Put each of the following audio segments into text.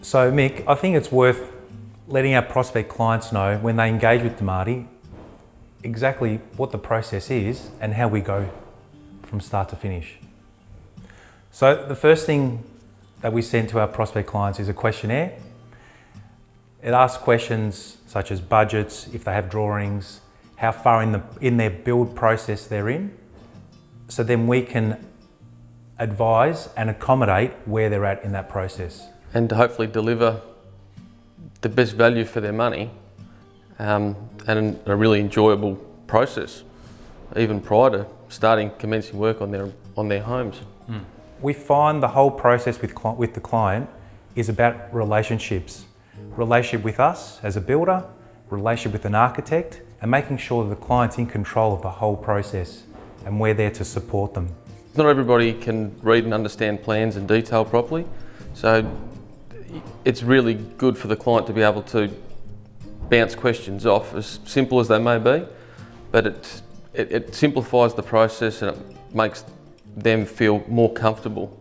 So Mick, I think it's worth letting our prospect clients know when they engage with Damarti exactly what the process is and how we go from start to finish. So the first thing that we send to our prospect clients is a questionnaire. It asks questions such as budgets, if they have drawings, how far in their build process they're in. So then we can advise and accommodate where they're at in that process. And to hopefully deliver the best value for their money and a really enjoyable process, even prior to commencing work on their homes. We find the whole process with the client is about relationships. Relationship with us as a builder, relationship with an architect, and making sure that the client's in control of the whole process and we're there to support them. Not everybody can read and understand plans in detail properly, so it's really good for the client to be able to bounce questions off, as simple as they may be, but it simplifies the process and it makes them feel more comfortable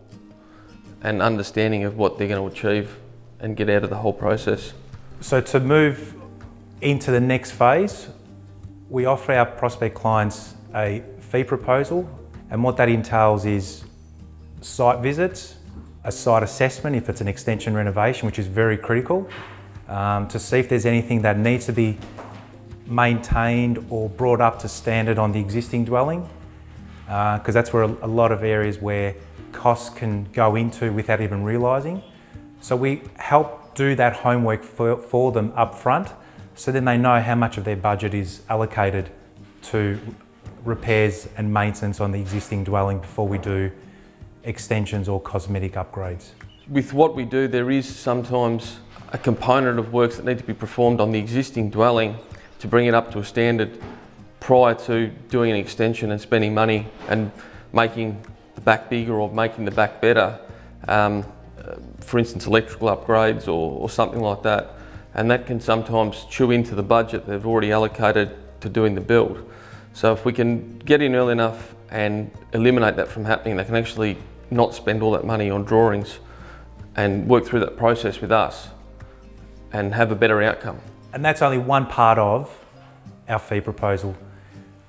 and understanding of what they're going to achieve and get out of the whole process. So to move into the next phase, we offer our prospect clients a fee proposal, and what that entails is site visits, a site assessment if it's an extension renovation, which is very critical, to see if there's anything that needs to be maintained or brought up to standard on the existing dwelling, because that's where a lot of areas where costs can go into without even realising. So we help do that homework for them up front, so then they know how much of their budget is allocated to repairs and maintenance on the existing dwelling before we do extensions or cosmetic upgrades. With what we do, there is sometimes a component of works that need to be performed on the existing dwelling to bring it up to a standard prior to doing an extension and spending money and making the back bigger or making the back better. For instance, electrical upgrades or something like that. And that can sometimes chew into the budget they've already allocated to doing the build. So if we can get in early enough and eliminate that from happening, they can actually not spend all that money on drawings and work through that process with us and have a better outcome. And that's only one part of our fee proposal.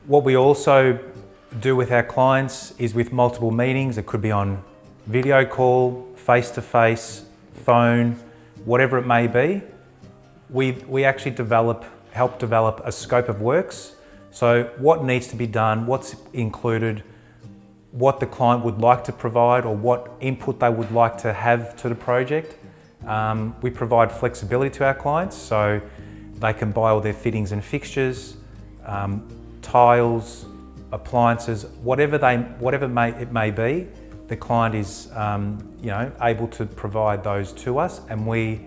What we also do with our clients is with multiple meetings. It could be on video call, face-to-face, phone, whatever it may be. We actually help develop a scope of works. So what needs to be done, what's included, what the client would like to provide or what input they would like to have to the project. We provide flexibility to our clients, so they can buy all their fittings and fixtures, tiles, appliances, whatever it may be. The client is able to provide those to us and we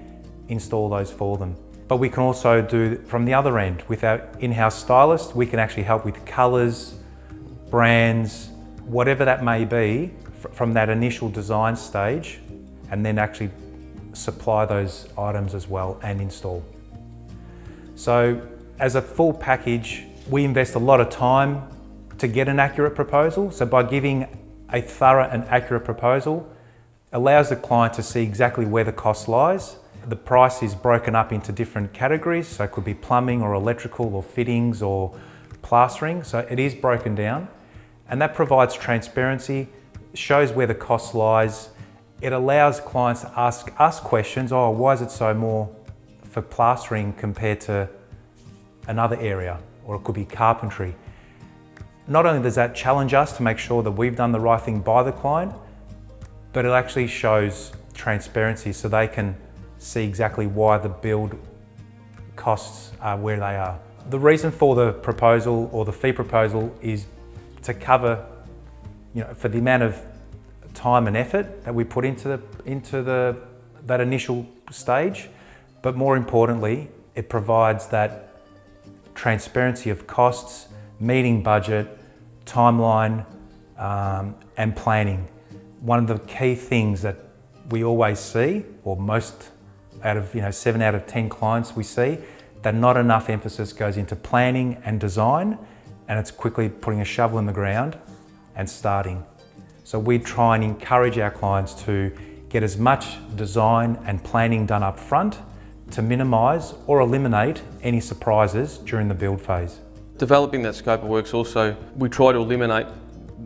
install those for them. But we can also do from the other end with our in-house stylist. We can actually help with colours, brands, whatever that may be from that initial design stage, and then actually supply those items as well and install. So as a full package, we invest a lot of time to get an accurate proposal. So by giving a thorough and accurate proposal, allows the client to see exactly where the cost lies. The price is broken up into different categories, so it could be plumbing or electrical or fittings or plastering, so it is broken down. And that provides transparency, shows where the cost lies. It allows clients to ask us questions, why is it so more for plastering compared to another area, or it could be carpentry. Not only does that challenge us to make sure that we've done the right thing by the client, but it actually shows transparency so they can see exactly why the build costs are where they are. The reason for the proposal or the fee proposal is to cover, for the amount of time and effort that we put into that initial stage, but more importantly, it provides that transparency of costs, meeting budget, timeline, and planning. One of the key things that we always see, or most out of 7 out of 10 clients we see, that not enough emphasis goes into planning and design, and it's quickly putting a shovel in the ground and starting. So we try and encourage our clients to get as much design and planning done up front to minimise or eliminate any surprises during the build phase. Developing that scope of works also, we try to eliminate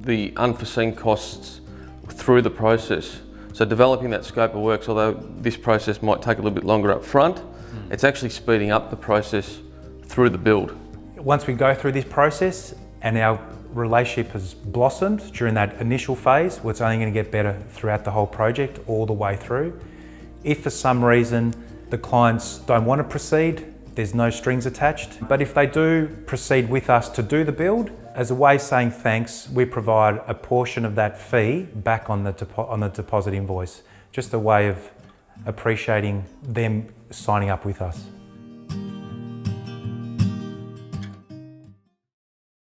the unforeseen costs through the process. So developing that scope of works, although this process might take a little bit longer up front, it's actually speeding up the process through the build. Once we go through this process and our relationship has blossomed during that initial phase, well, it's only going to get better throughout the whole project, all the way through. If for some reason the clients don't want to proceed, there's no strings attached. But if they do proceed with us to do the build, as a way of saying thanks, we provide a portion of that fee back on the deposit invoice. Just a way of appreciating them signing up with us.